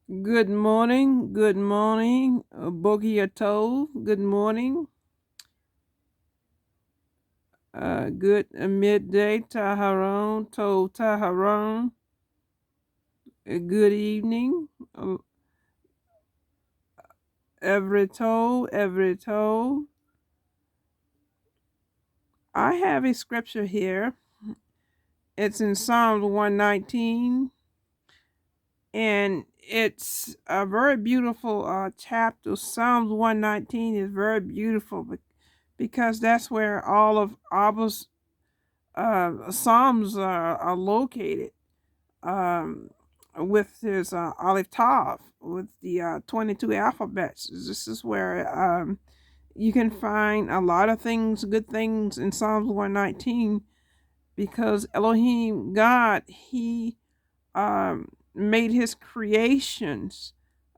Good morning, Bogia Tov. Good morning, good midday, Taharon, Tov Taharon. Good evening, every Tov. I have a scripture here. It's in Psalms 119, and it's a very beautiful chapter. Psalms 119 is very beautiful because that's where all of Abba's Psalms are located, um, with his Aleph Tav, with the 22 alphabets. This is where you can find a lot of things, good things in Psalms 119, because Elohim, God, He made His creations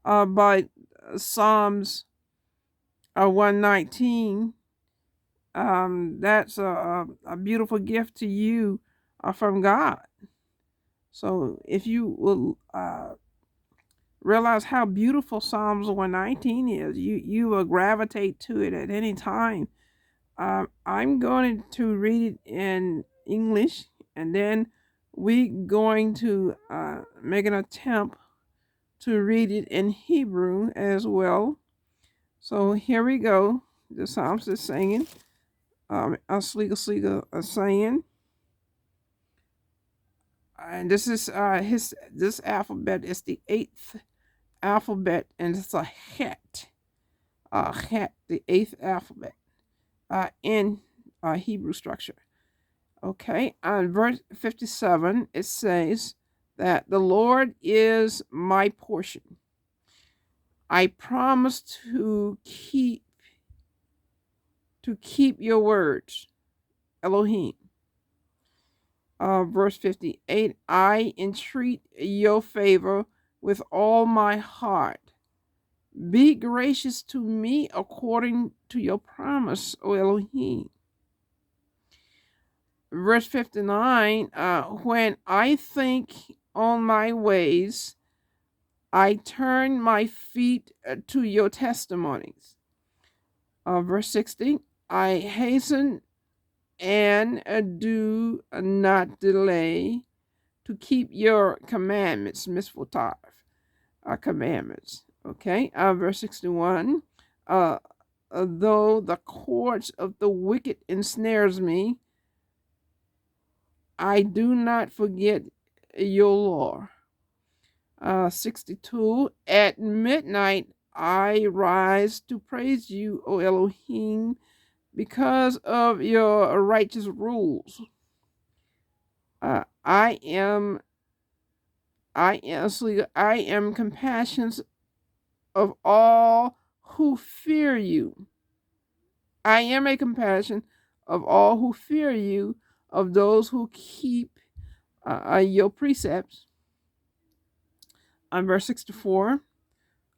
by Psalms 119. That's a beautiful gift to you from God. So if you will realize how beautiful Psalms 119 is, you will gravitate to it at any time. I'm going to read it in English, and then we going to make an attempt to read it in Hebrew as well. So here we go. The Psalms is singing. Sliga saying, and this is this alphabet is the eighth alphabet, and it's a het. Het, the eighth alphabet, in Hebrew structure. Okay, on verse 57, it says that the Lord is my portion. I promise to keep your words, Elohim. Verse 58, I entreat your favor with all my heart. Be gracious to me according to your promise, O Elohim. Verse 59, when I think on my ways, I turn my feet to your testimonies. Verse 60, I hasten and do not delay to keep your commandments, misfotav, commandments. Okay, verse 61, though the cords of the wicked ensnares me, I do not forget your law. 62, at midnight I rise to praise you, O Elohim, because of your righteous rules. I am compassions of all who fear you. I am a compassion of all who fear you, of those who keep your precepts. On verse 64,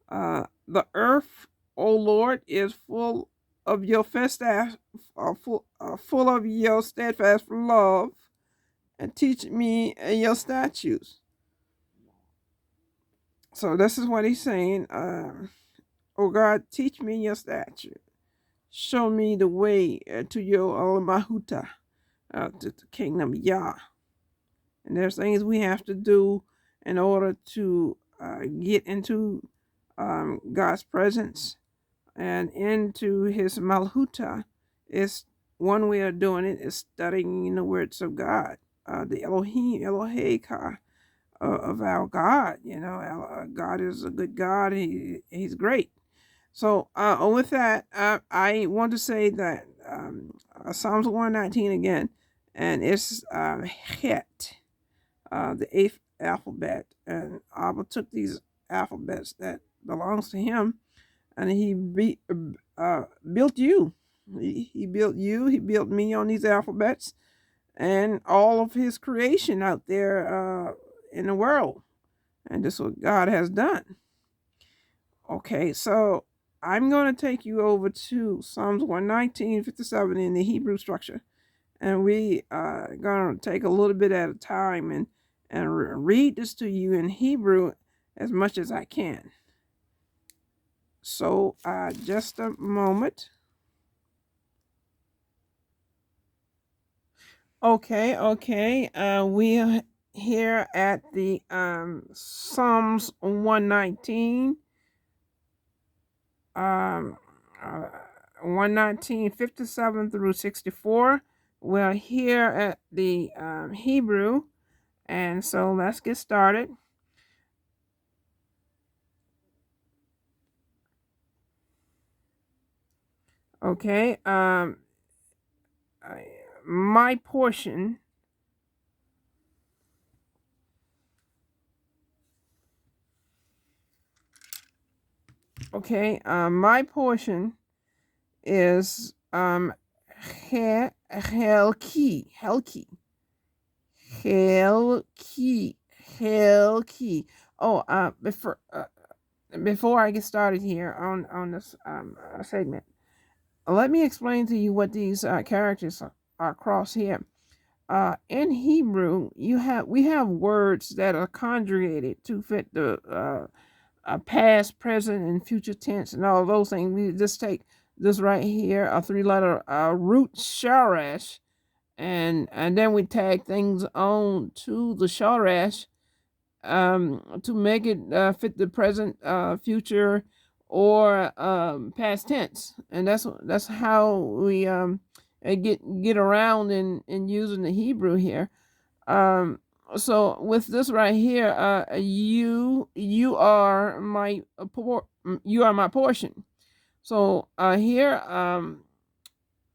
the earth, O Lord, is full of your full of your steadfast love, and teach me your statutes. So this is what he's saying. Oh God, teach me your statute. Show me the way to your Mahuta, to the kingdom Yah. And there's things we have to do in order to get into God's presence and into His Malhuta. Is one way of doing it is studying the words of God, the Elohim, Eloheka, of our God. God is a good God. He's great. So with that, I want to say that Psalms 119 again, and it's Het, the eighth alphabet, and Abba took these alphabets that belongs to him, and he built you. He built you. He built me on these alphabets, and all of his creation out there in the world, and this is what God has done. Okay, so I'm going to take you over to Psalms 119:57 in the Hebrew structure, and we are going to take a little bit at a time and read this to you in Hebrew as much as I can. So just a moment. Okay. We are here at the Psalms 119. Um, uh, 119, 57 through 64. We're here at the Hebrew, and so let's get started. Okay. My portion. Okay. My portion is Helki, Helki, Helki. Oh, before I get started here on this segment, let me explain to you what these characters are across here. In Hebrew, we have words that are conjugated to fit the past, present, and future tense, and all those things. We just take this right here, a three-letter root sharash, and then we tag things on to the sharash to make it fit the present, future, or past tense, and that's how we get around in using the Hebrew here. Um, so with this right here, you are my you are my portion. So here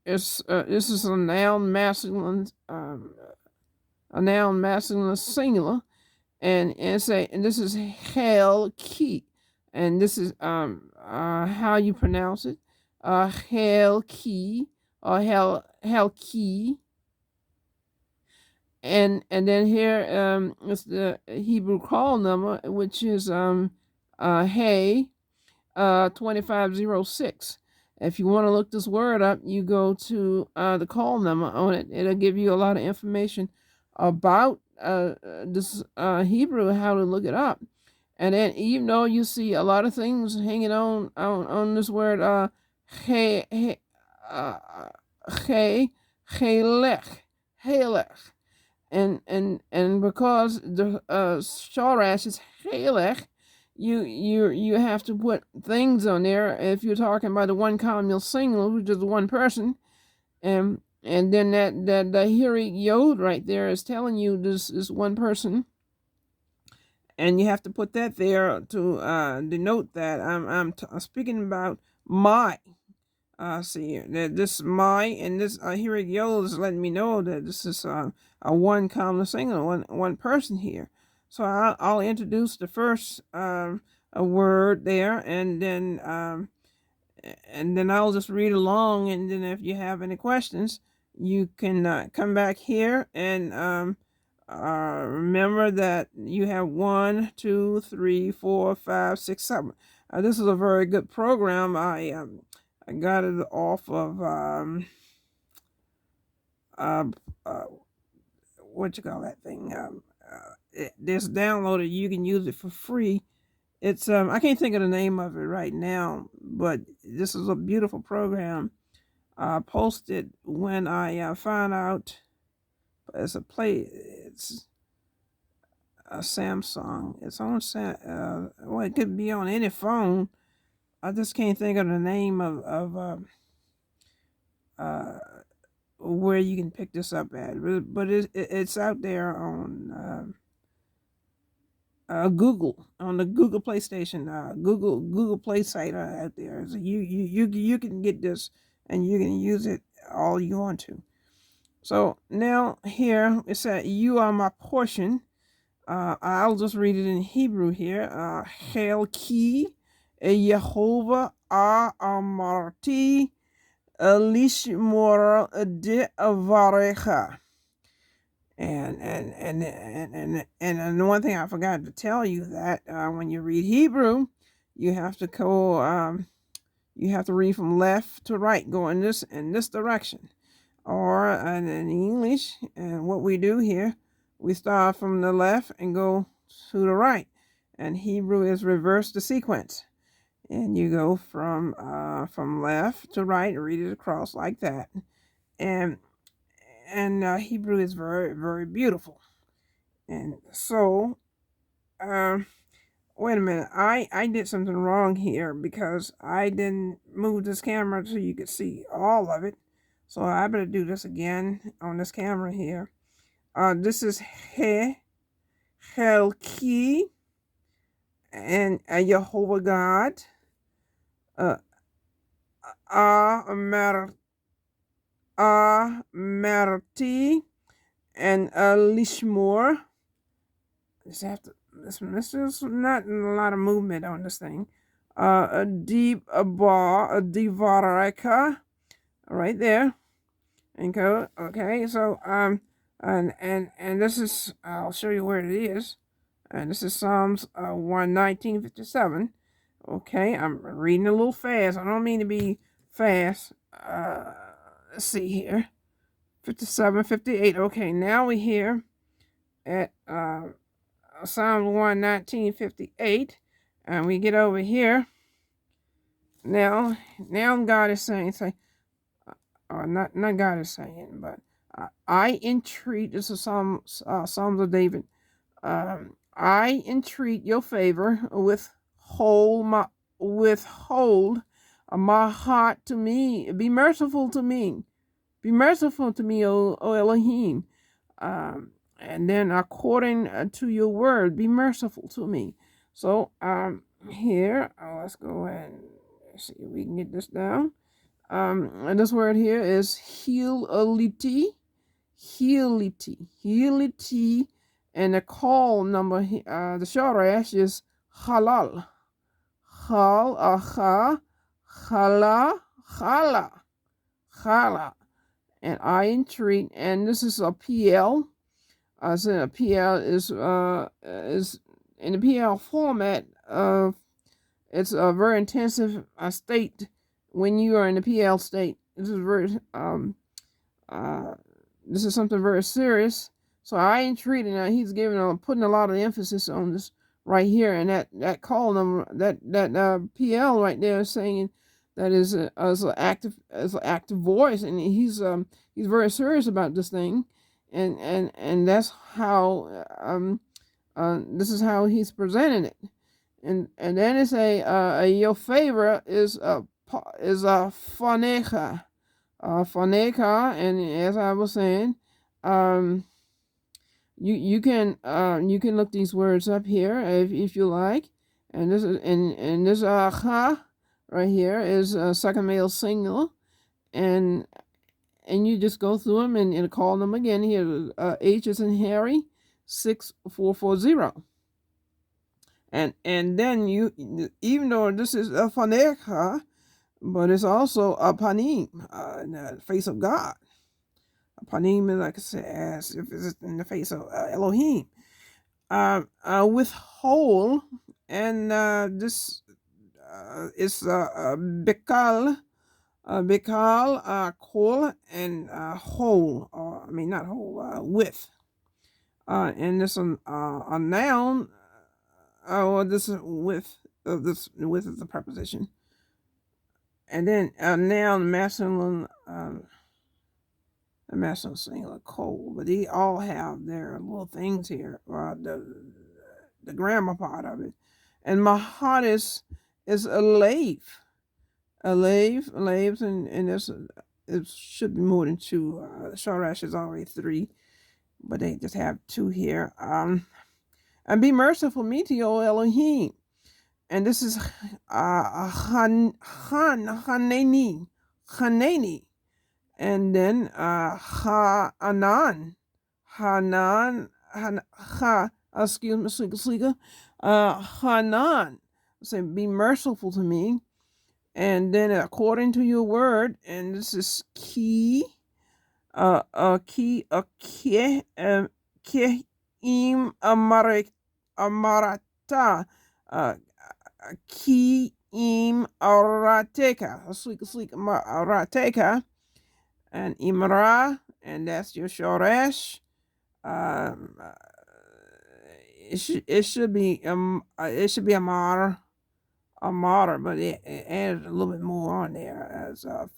is this is a noun masculine singular, and say, and this is hell key, and this is how you pronounce it, hell key, or hell key. And then here is the Hebrew call number, which is hey 2506. If you want to look this word up, you go to the call number on it. It'll give you a lot of information about this Hebrew, how to look it up. And then even though you see a lot of things hanging on this word hey hey uh, hey helech, and because the sharash is halech, you have to put things on there if you're talking about the one column singular, which is one person, and then that the hiri yod right there is telling you this is one person, and you have to put that there to denote that I'm speaking about my. See that this my, and this here it goes, is letting me know that this is a one comma singular, one person here. So I'll introduce the first a word there, and then I'll just read along, and then if you have any questions, you can come back here and remember that you have 1, 2, 3, 4, 5, 6, 7. This is a very good program. I got it off of uh, uh, what you call that thing? This downloaded. You can use it for free. It's I can't think of the name of it right now, but this is a beautiful program. Posted when I found out it's it's a Samsung. It's on well, it could be on any phone. I just can't think of the name of uh, where you can pick this up at, but it's out there on Google, on the Google Play Station, Google Play site out there. So you can get this, and you can use it all you want to. So now here it said, "You are my portion." I'll just read it in Hebrew here. Hail ki Yehovah amarti lishmor de avarecha. And one thing I forgot to tell you, that when you read Hebrew, you have to go you have to read from left to right, go in this direction. Or in English, and what we do here, we start from the left and go to the right. and Hebrew is reverse the sequence. And you go from left to right, read it across like that. And Hebrew is very, very beautiful. And so, um, wait a minute, I did something wrong here because I didn't move this camera so you could see all of it. So I better do this again on this camera here. This is He, Helki, and Jehovah God. Amer, Amerti, and Lishmore. This is not a lot of movement on this thing. A deep bar, a divareka, right there. And go, okay, so and this is, I'll show you where it is. And this is Psalms 119:57. Okay, I'm reading a little fast. I don't mean to be fast. Let's see here. 57, 58. Okay, now we're here at Psalms 119:58. And we get over here. Now God is saying, not God is saying, but I entreat, this is Psalms of David. I entreat your favor, withhold my heart to me. Be merciful to me. Be merciful to me, O Elohim. And then according to your word, be merciful to me. So here, let's go and see if we can get this down. And this word here is heality, and the call number, the sharash is halal, chala, and I entreat, and this is a PL. I said a PL is in the PL format. It's a very intensive state when you are in the PL state. This is very this is something very serious. So I ain't treating that. He's putting a lot of emphasis on this right here, and that call number, that PL right there is saying that is an active voice, and he's very serious about this thing, and that's how this is how he's presenting it, and then it's your favorite is a phoneca. Phoneka, and as I was saying, you can look these words up here if you like, and this is and this ha right here is a second male single, and you just go through them and call them again. Here, H is in Harry, 6440, and then you, even though this is a phoneka, but it's also a panim, in the face of God. A panim is, like I said, as if it's in the face of Elohim. Withhold, and this is bekal, kol, and whole. I mean, not whole, with. And this a noun. Well, this is with. This with is the preposition. And then noun, masculine, the masculine singular, cold, but they all have their little things here, the grammar part of it. And my heart is a lave, and this it should be more than two. Sharash is already three, but they just have two here. And be merciful me to your Elohim. And this is Haneni, and then Hanan, excuse me, Hanan. Say, be merciful to me, and then according to your word, and this is ki, im amarata, ki im arateka, sleek arateka, and imra, and that's your shoresh. it should be a martyr, but it adds a little bit more on there as a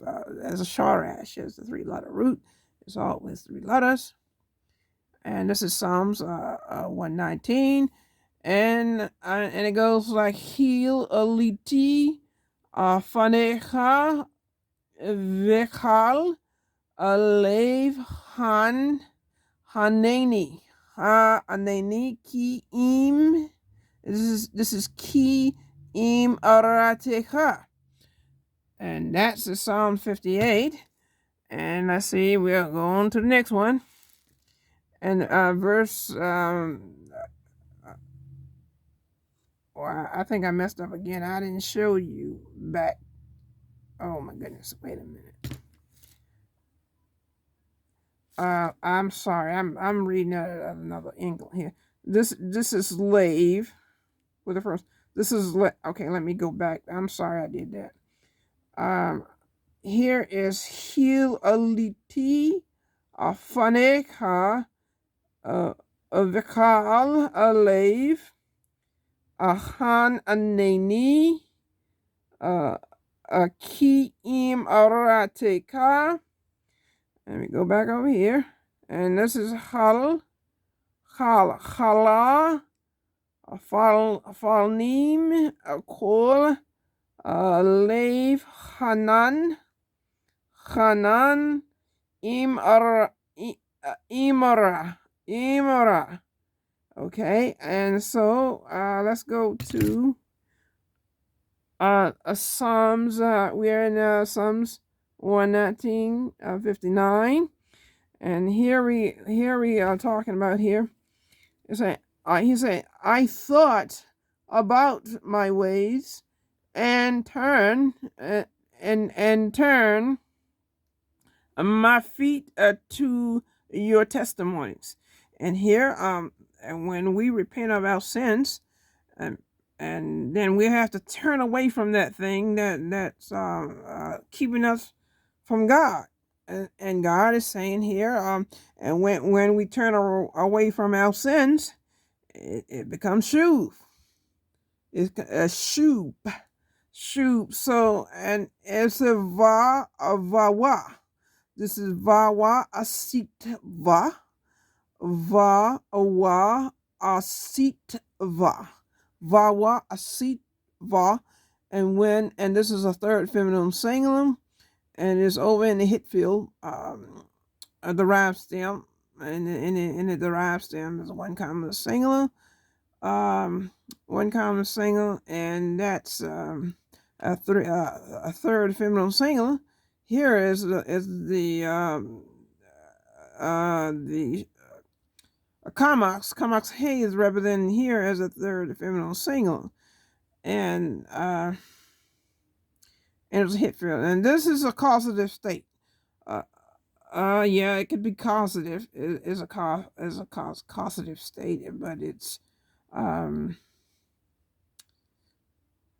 sharash, as the 3-letter root. It's always 3 letters. And this is Psalms 119, and it goes like Hil aliti fanecha vechal alev haneni haneni ki im. This is ki im aratecha, and that's the Psalm 58. And let's see, we'll go on to the next one. And verse, well, I think I messed up again. I didn't show you back. Oh my goodness! Wait a minute. I'm sorry. I'm reading another English here. This is slave with the first. This is okay. Let me go back. I'm sorry I did that. Here is Hil aliti afaneka vikal alev ahan aneni ki im arateka. Let me go back over here. And this is chala, falnim, kol, lev, hanan, imara. Okay, and so let's go to Psalms. We're in Psalms 119, 59, and here we are talking about here. He say, I thought about my ways and turn my feet to your testimonies. And here, and when we repent of our sins, and then we have to turn away from that thing that's keeping us from God. And God is saying here, and when we turn away from our sins, it becomes shuv. It's a shub. So, and it's a vawa. This is vawa asitva. Vawa asitva. Vawa asitva. And this is a third feminine singular, and it's over in the HETH field, the derived stem. In the derived stem is one common singular, and that's a third feminine singular. Here is the Kamax hay is represented here as a third feminine singular, and it's a HETH field, and this is a causative state. Yeah, it could be causative. It is a causative state, but it's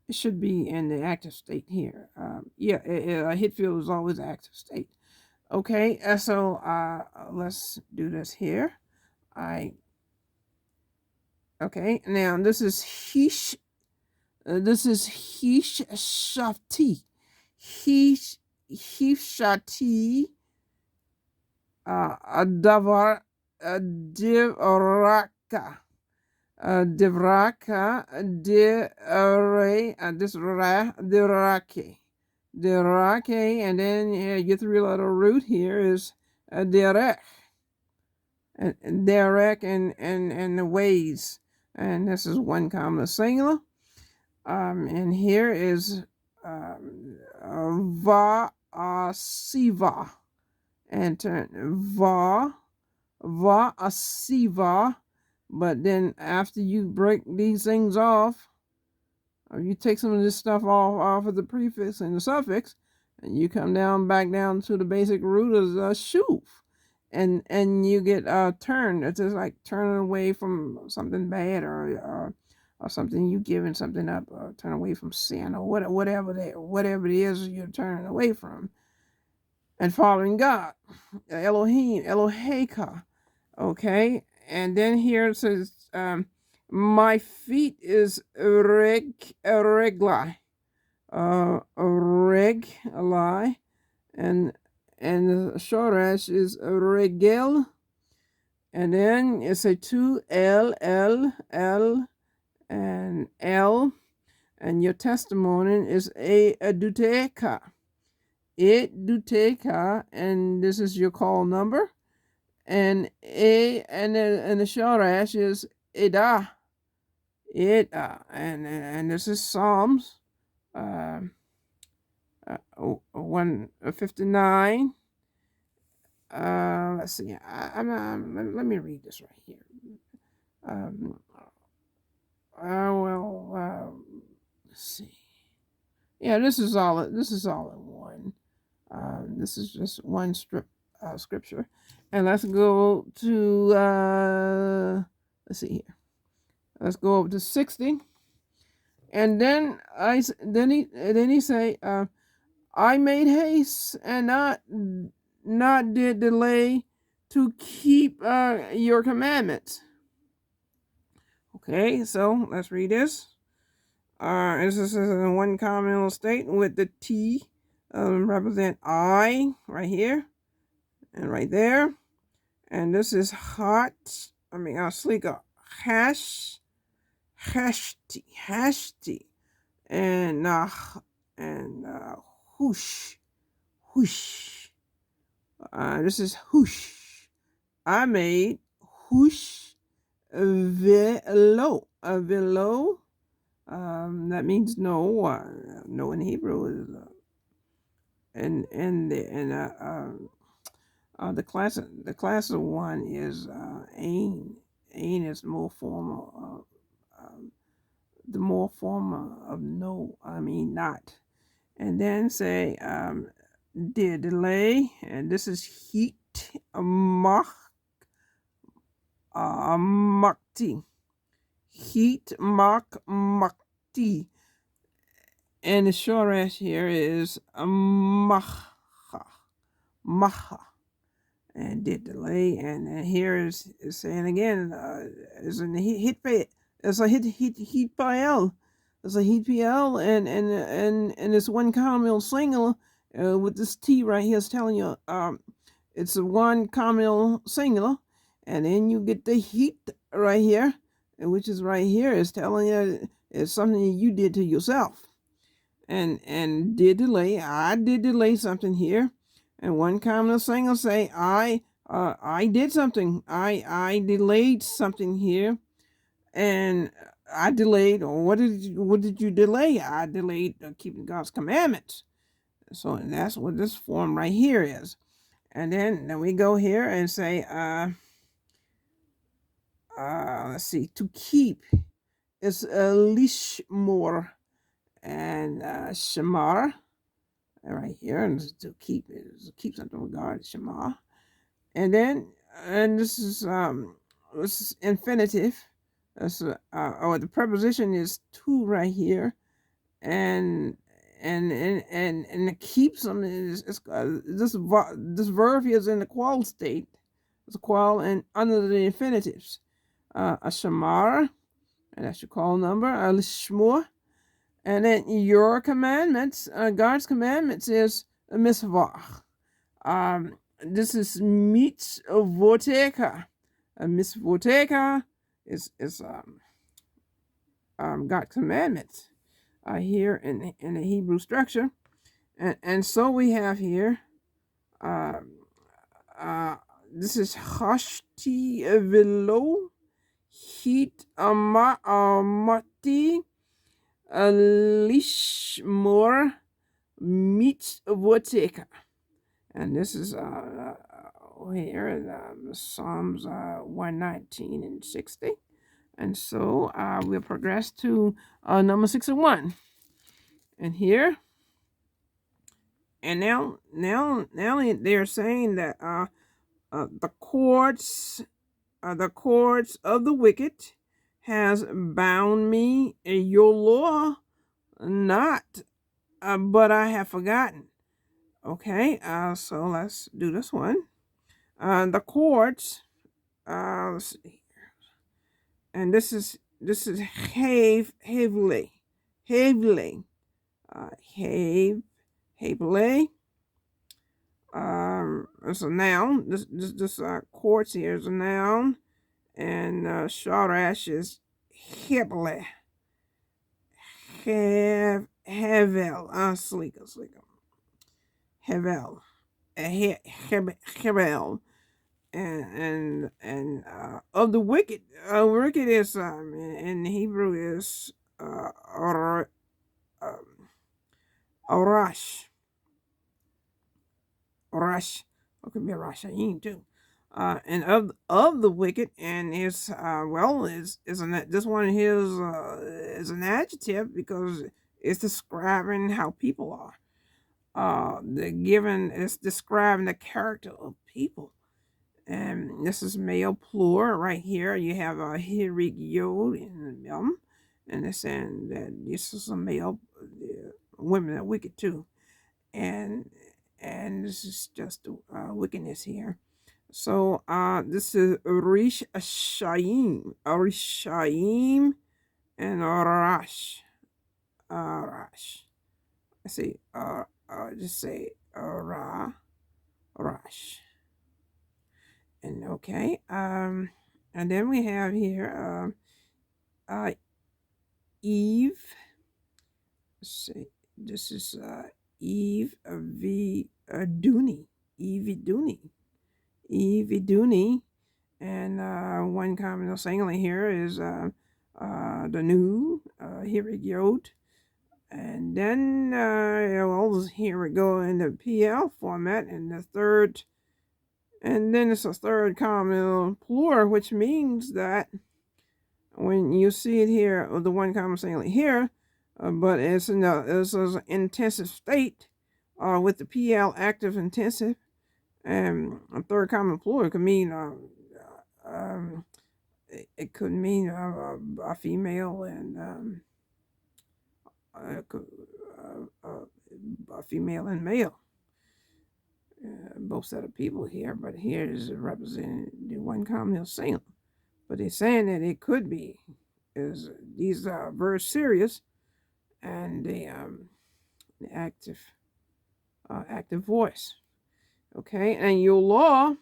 it should be in the active state here. Yeah, a HETH field is always active state. Okay, so let's do this here. Okay, now this is Hish. This is Hish Shafti. Hishati. Davar divraka. Divraka dire this ra dirake. Dirake, and then your 3-letter root here is direk. And direk and the ways. And this is one common singular. And here is va siva, and va asiva. But then after you break these things off, or you take some of this stuff off of the prefix and the suffix, and you come back down to the basic root of shuv, and you get turned. It's just like turning away from something bad, or something you giving something up, or turn away from sin, or whatever it is you're turning away from, and following God, Elohim, Eloheka. Okay, and then here it says My feet is regli. Regli. And the short ash is regel. And then it's a two L and L. And your testimony is a duteka. It duteka, and this is your call number. And the short ash is ida. And this is Psalms uh, 159. Let's see. Let me read this right here. Um, let's see. Yeah, this is all. This is all in one. This is just one scripture, and let's go to. Let's see here. Let's go up to 60, and then he say, I made haste and not did delay to keep your commandments. Okay, so let's read this. This is one communal state with the T represent I right here and right there. And this is hot. Sleek hashti, and whoosh, whoosh. This is whoosh. I made whoosh velo. Velo. That means no. No in Hebrew is the classical one is ain. Ain is more formal. The more formal of no. Not. And then say the delay, and this is heat makti. Heat makti. And the short ash here is maha. And did delay, and here is saying again, is in the hit it's a hit PL. It's a hit PL, and it's one communal single with this T right here is telling you it's a one communal single, and then you get the heat right here, which is right here is telling you it's something you did to yourself. And did delay. I did delay something here, and one communal single say I did something. I delayed something here, and I delayed. What did you delay? I delayed keeping God's commandments. So that's what this form right here is. And then we go here and say let's see, to keep is lishmor, and shamar right here, and to keep is keep something with God, shamar. And then this is infinitive. That's the preposition is to right here, and it keeps them is this verb here is in the qual state. It's a qual and under the infinitives. A shamar, and that's your call number. A lishmor. And then your commandments, God's commandments is a mitzvah. This is mitzvoteka. Mitzvoteka is God's commandments here in the Hebrew structure. And so we have here, this is hashti velo hit amati lishmor mitzvoteka. And this is here in Psalms 119 and 60. And so we'll progress to number 61. And here, and now they're saying that the cords of the wicked has bound me. Your law not, but I have forgotten. Okay, so let's do this one. The cords, let's see here. And this is this is heavily, heavily, heavily. It's a noun. This quartz here is a noun, and Sharash is heavily, hevel, sleeker, hevel, hevel, and of the wicked. Wicked is in Hebrew is um, orash, orash. It could be rashayim too. And of the wicked, and is is an this one is an adjective because it's describing how people are. The given is describing the character of people. And this is male plural right here. You have a hirig yod in them, and it's saying that this is a male. Women are wicked too, and this is just wickedness here. So this is Rish Shayim, Rishaim, and Arash. Arash. I say just say Rash. And okay. And then we have here Eve. Let's see. This is Eve V Dooney. Evie Dooney. Evie Dooney. And one common single here is the new Hirig Yod. And then here we go in the PL format, and the third, and then it's a third common plural, which means that when you see it here, or the one common singular here, but it's in it's an intensive state with the PL active intensive, and a third common plural could mean it could mean a female and a female and male. Both set of people here, but here is representing the one common singular. But they're saying that it could be, is these are very serious, and the active voice. Okay, and your law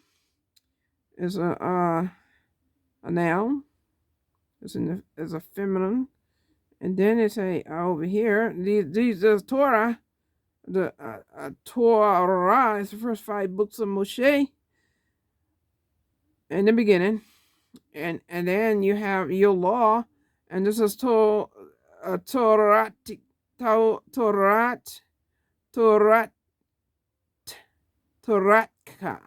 is a noun. Is a feminine, and then it's a over here. These Torah. The Torah is the first 5 books of Moshe in the beginning, and then you have your law, and this is Torah, Torah, Torah, Torah, Toratka,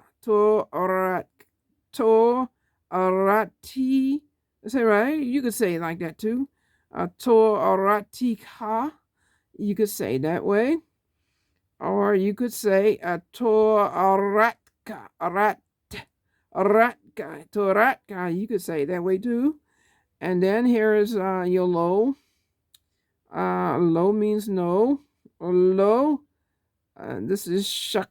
Torati. Is that right? You could say it like that too. Toratika. You could say it that way. Or you could say Toratka, Toratka. You could say it that way too. And then here is your lo. Lo means no. Lo. This is shakat,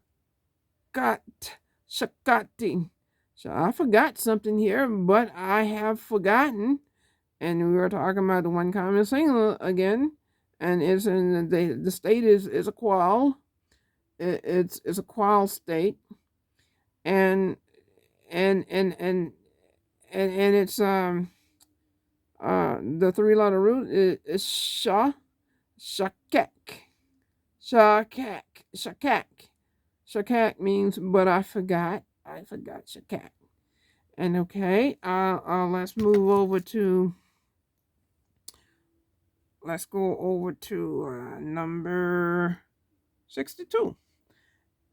shakati. So I forgot something here, but I have forgotten. And we were talking about the one common singular again, and it's in the state is a qual. It's a qual state, and it's the 3-letter root is sha, shakak, shakak, shakak. Shakak means but I forgot shakak. And okay, let's move over to let's go over to number 62.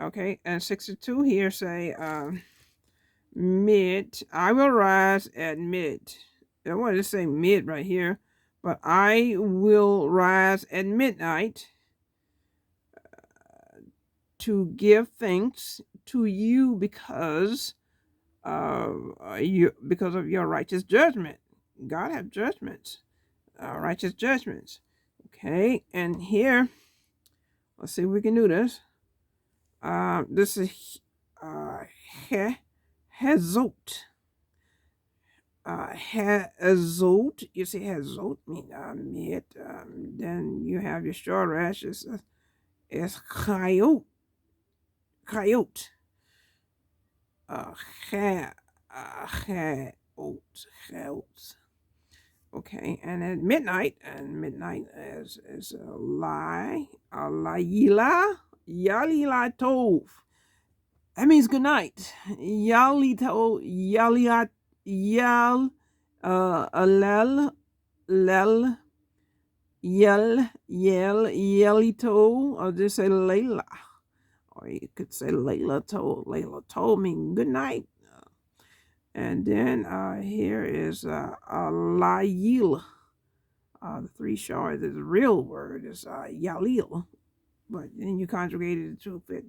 Okay, and 62 here say mid. I will rise at mid. I wanted to say mid right here, but I will rise at midnight to give thanks to you because of your righteous judgment. God have judgments, righteous judgments. Okay, and here, let's see if we can do this. This is hezot. Hazot. You see, hazot mean meat. Then you have your short rash is coyote. Uh, ha, chaos. Okay, and at midnight, is a lie, a layila, yalila tov. That means good night. Yalito, yaliat, yal, alel, lel, yel, yelito, or just say Layla. Or you could say Layla told. Layla told me good night. And then here is Layil. The three shards, the real word is Yalil. But then you conjugated it to fit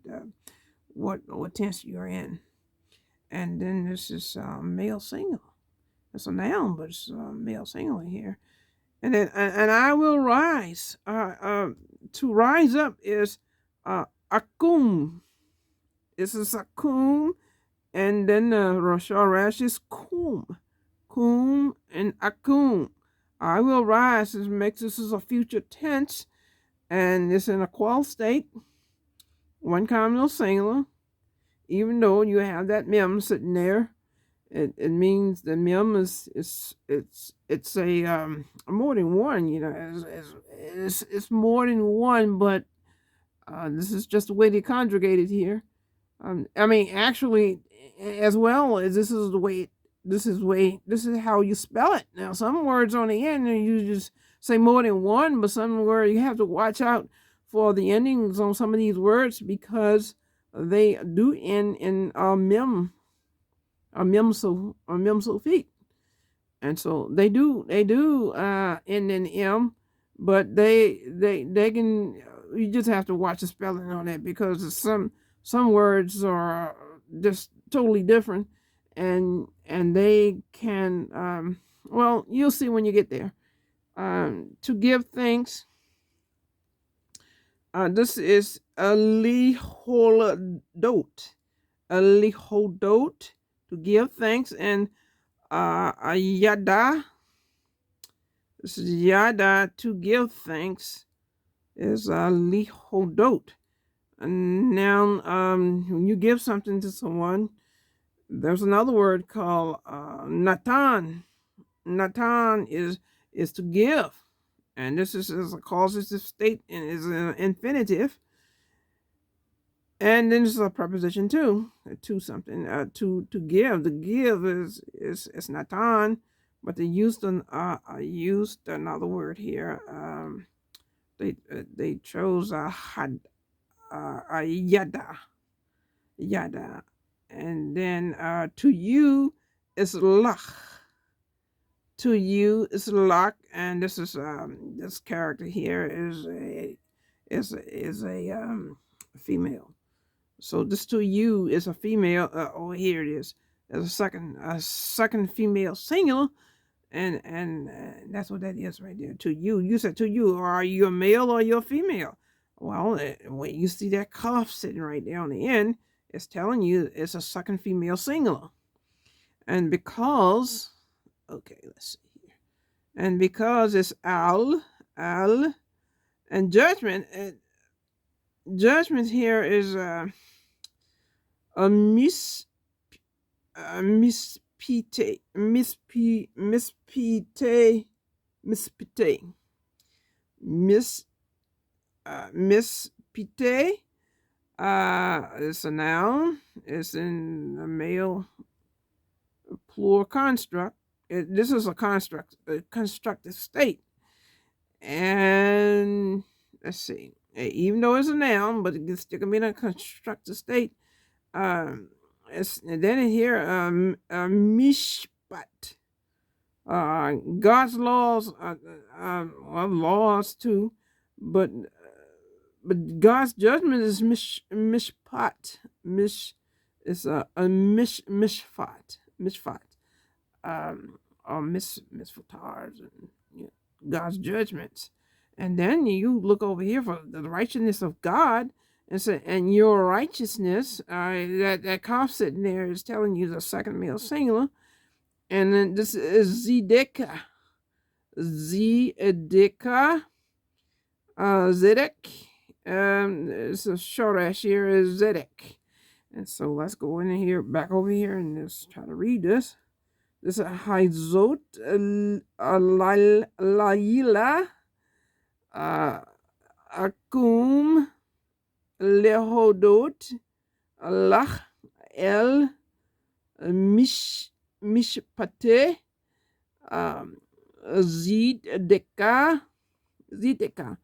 what tense you're in. And then this is male singular. It's a noun, but it's male singular here. And then and I will rise. To rise up is akum. This is akum, and then Rosh Hashanah is kum, kum and akum. I will rise. This is a future tense, and it's in a qual state. One common singular. Even though you have that mem sitting there, it means the mem is it's a more than one. You know, it's more than one, but this is just the way they conjugate it here. I mean, actually, as well as this is how you spell it. Now, some words on the end, you just say more than one, but some words you have to watch out for the endings on some of these words because they do end in mem sulfite, and so they do end in m, but they can. You just have to watch the spelling on it because some words are just totally different, and they can well, you'll see when you get there. To give thanks. This is a lihodot. A lihodot, to give thanks, and a yada. This is yada, to give thanks, is a lihodot. And now, when you give something to someone, there's another word called natan. Natan is to give, and this is a causative state and is an infinitive. And then this is a preposition too, to something, to give. The give is natan, but they used another word here. They chose a yada, and then to you is lach. To you is lach, and this is this character here is a female. So this to you is a female. Oh, here it is. There's a second female singular, and that's what that is right there. To you, you said to you. Are you a male or you're a female? Well, when you see that cough sitting right there on the end, it's telling you it's a second female singular. And because, okay, let's see here. And because it's al, and judgment here is a mispite, mispite, mispite. It's a noun. It's in a male plural construct. This is a constructive state. And let's see. Even though it's a noun, but it can still be in a constructive state. And then in here, mishpat. God's laws, well, laws too, but God's judgment is mishpat. It's a mishpat, or misfatars, and God's judgments. And then you look over here for the righteousness of God, and say, and your righteousness, that cough sitting there is telling you the second male singular, And then this is Zedek. Zedek. Zedek. It's a Shoresh here is Zedek. And so let's go in here, back over here, and just try to read this. This is Haizot Laila Akum Lehodot Lach El Mishpate Zideka.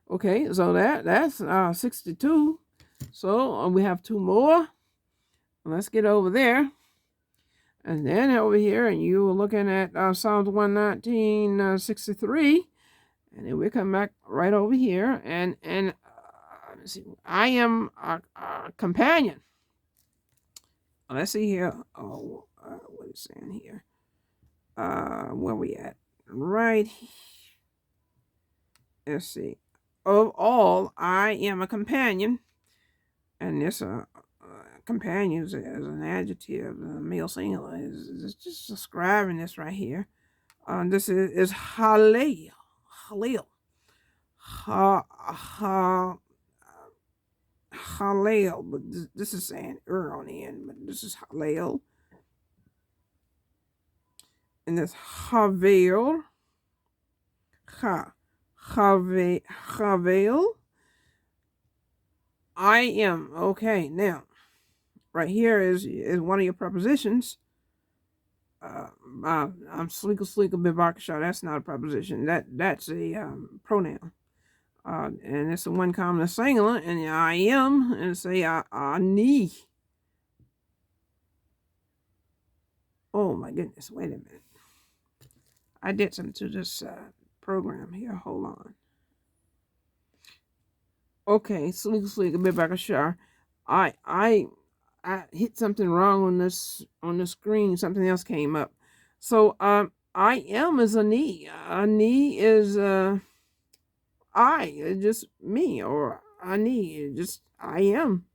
Okay, so that's 62. So we have two more. Let's get over there. And then over here, and you were looking at Psalms 119, 63. And then we come back right over here. And let's see, I am a companion. Let's see here. Oh, what is it saying here? Where we at? Right. Let's see. Of all, I am a companion. And this companion is an adjective, male singular, is just describing this right here. This is Halel. Halel. Halel, but this is saying on the end, but this is Halel. And this Havel. Havel. I am. Okay, now, right here is one of your prepositions. I'm sleeka bivakasha. That's not a preposition. That's a pronoun. And it's the one common singular, and I am, and say ani. Oh my goodness! Wait a minute. I did something to this program here. Hold on. Okay, sleeka bivakasha. I hit something wrong on the screen. Something else came up. So I am is a knee. A knee is I, just me, or ani, just I am.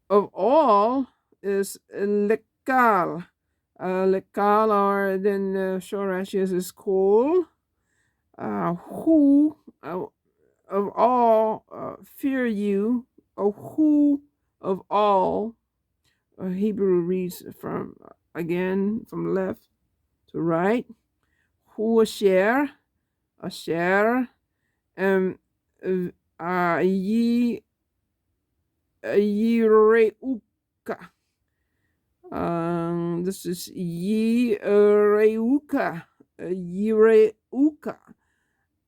Of all is lekal. Lekal, or then shorash is cool. Who of all fear you, or who of all. Hebrew reads from left to right. Who asher, ye Yireuka. This is Yireuka. Yireuka.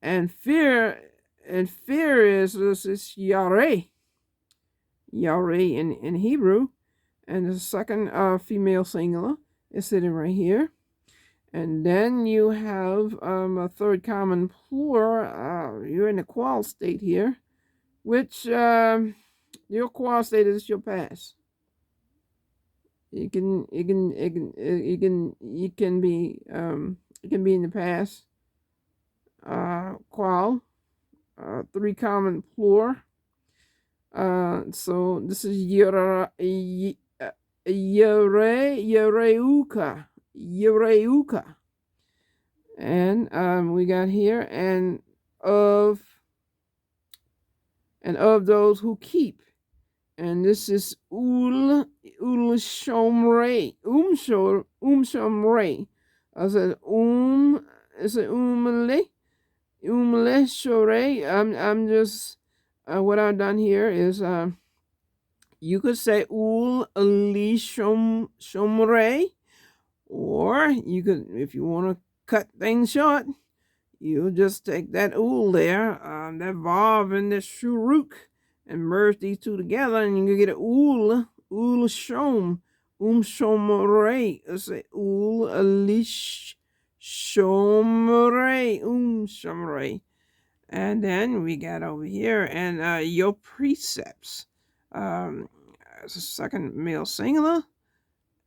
And fear is, this is Yare. Yare in Hebrew. And the second female singular is sitting right here. And then you have a third common plural. You're in the qual state here, which your qual state is your past. It can be in the past. Qual, three common plural. So this is Yereuka. And we got here, and of those who keep. And this is ul shomrei. Shomrei. I said is it umle shorei. I'm just what I've done here is you could say ul li shomrei, or you could, if you want to cut things short, you just take that ul there, that vav and the shuruk, and merge these two together, and you can get an ul shom, shomrei. Let's say ul lish shomrei, shomrei. And then we got over here, and your precepts. It's a second male singular.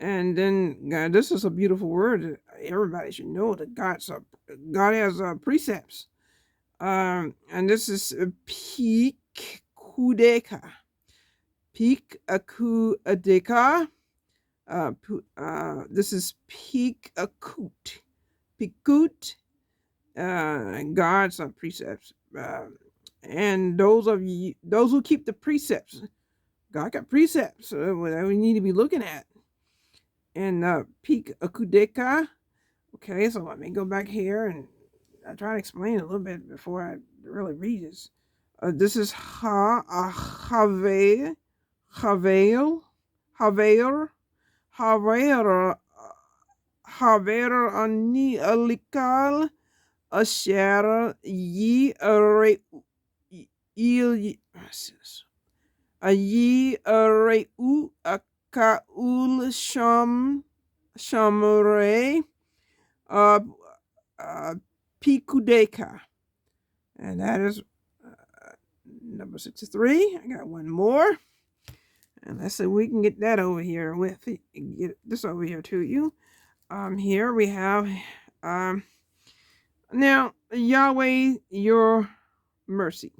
And then this is a beautiful word. Everybody should know that God has precepts. And this is peak kudeka. Peak kudeka. This is peak akut. Pikut, God's precepts. And those who keep the precepts, God got precepts that we need to be looking at. And peak akudeka. Okay, so let me go back here and I try to explain a little bit before I really read this. This is havel, havel, haver, haver, haver ani alikal asher yi are il yi areu akaul shamre uh, pikudeka. And that is number 63. I got one more. And let's see if we can get that over here with get this over here to you. Here we have now Yahweh your mercy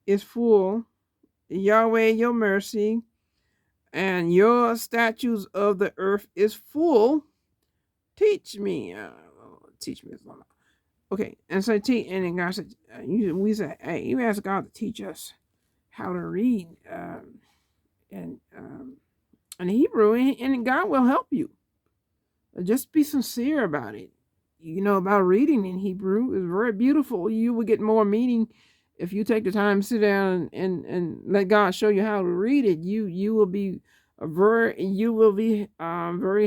is full. Yahweh your mercy and your statutes of the earth is full. Teach me. Teach me. Okay, and so and then God said, we said, hey, you ask God to teach us how to read and in Hebrew, and God will help you. Just be sincere about it. You know, about reading in Hebrew is very beautiful. You will get more meaning if you take the time to sit down and let God show you how to read it. You will be very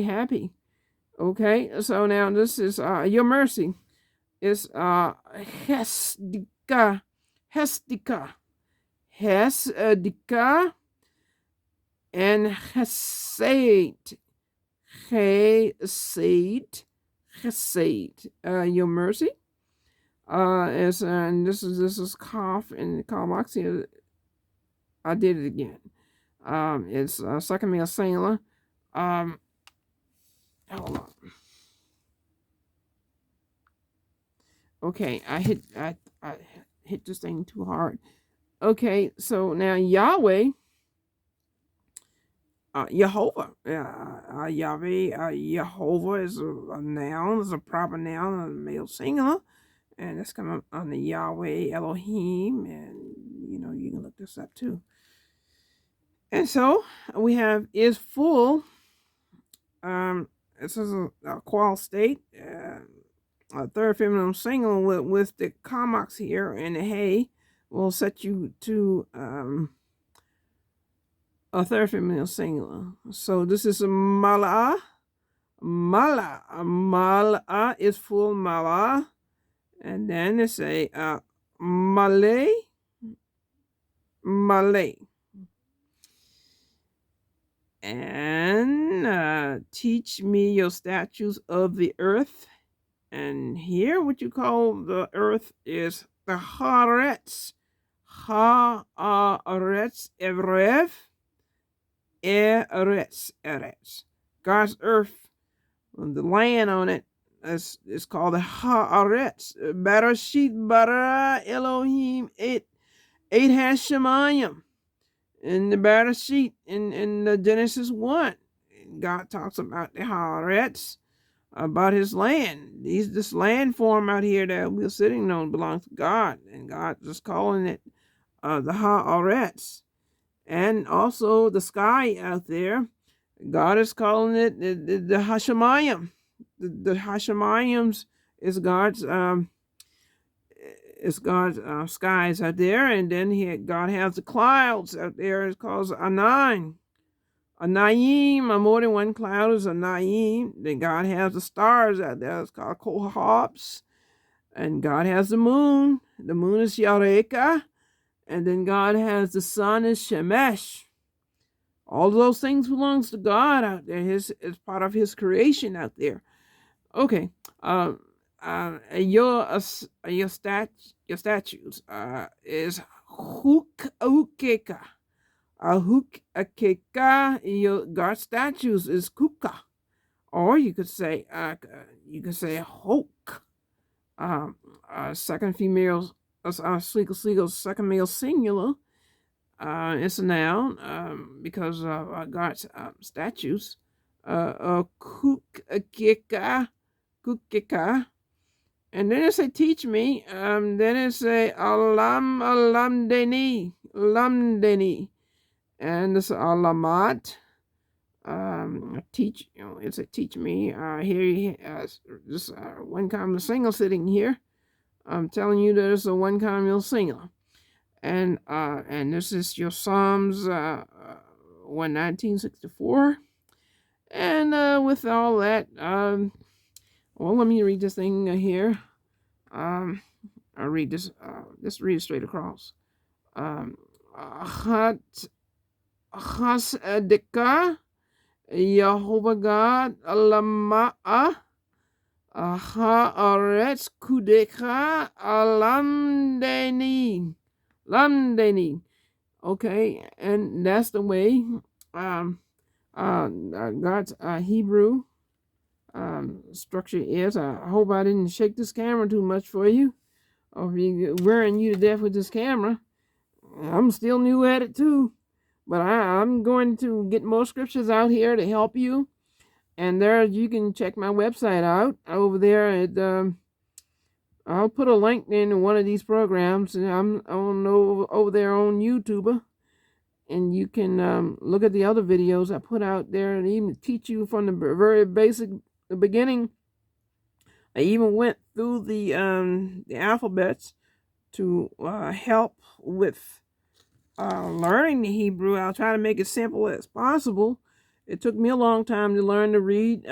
happy. Okay, so now this is your mercy. Is Hesdika, Hesdika, and Hesed, your mercy. And this is cough and Kalmaxia. I did it again. It's second meal singular. Hold on. Okay, I hit this thing too hard. Okay, so now Yahweh, Jehovah, Yahweh, Jehovah is a noun, is a proper noun, a male singular, and it's coming on the Yahweh Elohim, and you can look this up too. And so we have is full. This is a qual state. A third feminine singular with the commox here and the hey will set you to a third feminine singular. So this is a mala. Mala is full mala. And then it's a malay. And teach me your statutes of the earth. And here, what you call the earth is the Haaretz. Haaretz, Eretz. God's earth, the land on it, is called the Haaretz. Bereshit bara Elohim et Hashemayim. In the Bereshit, in the Genesis 1, God talks about the Haaretz, about his land. This land form out here that we're sitting on belongs to God, and God is calling it the Haaretz. And also the sky out there, God is calling it the Hashemayim. The Hashemayim is God's skies out there, and then God has the clouds out there. It's called Anan. Anayim, more than one cloud is Anayim. Then God has the stars out there. It's called Kohabs. And God has the moon. The moon is Yareka. And then God has the sun is Shemesh. All of those things belongs to God out there. It's part of his creation out there. Okay. Your statutes is Hukeka. Your God statues is kuka, or you could say hok. Second female, second male singular. It's a noun because of God's statues. kukika, kukika. And then it say teach me. Then it say alamdeni. And this alamat. Teach, it's a teach me. Here, this one common single sitting here. I'm telling you that it's a one common single. And this is your Psalms 1964. And with all that, well, let me read this thing here. I'll read this. Just read it straight across. Chasdika Yehovah God Alama'ah Haaretz Kudecha Lamdeni. Okay, and that's the way God's Hebrew structure is. I hope I didn't shake this camera too much for you, or be wearing you to death with this camera. I'm still new at it too, but I'm going to get more scriptures out here to help you. And there, you can check my website out over there at. I'll put a link in one of these programs, and I'm over there on YouTube, and you can look at the other videos I put out there, and even teach you from the very basic, the beginning. I even went through the alphabets to help with learning the Hebrew. I'll try to make it simple as possible. It took me a long time to learn to read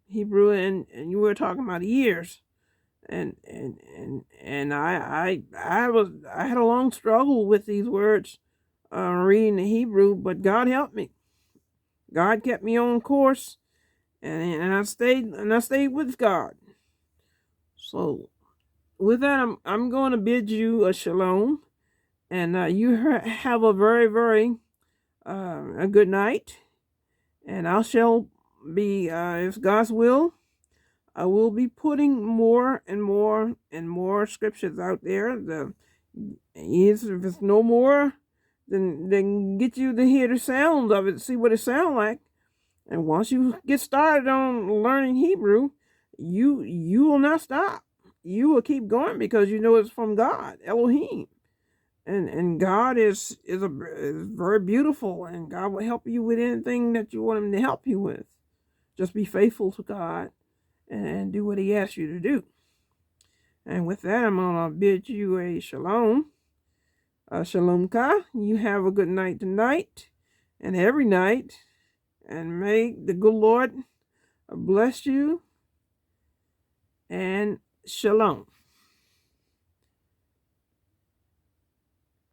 Hebrew, and you were talking about years, and I had a long struggle with these words, reading the Hebrew, but God helped me. God kept me on course, and I stayed with God. So with that, I'm going to bid you a shalom, and you have a very, very a good night. And I shall be, if God's will, I will be putting more and more and more scriptures out there. If it's no more, then get you to hear the sound of it, see what it sounds like. And once you get started on learning Hebrew, you will not stop. You will keep going because you know it's from God, Elohim. And God is very beautiful, and God will help you with anything that you want him to help you with. Just be faithful to God and do what he asks you to do. And with that, I'm going to bid you a shalom. Shalom ka. You have a good night tonight and every night. And may the good Lord bless you. And shalom.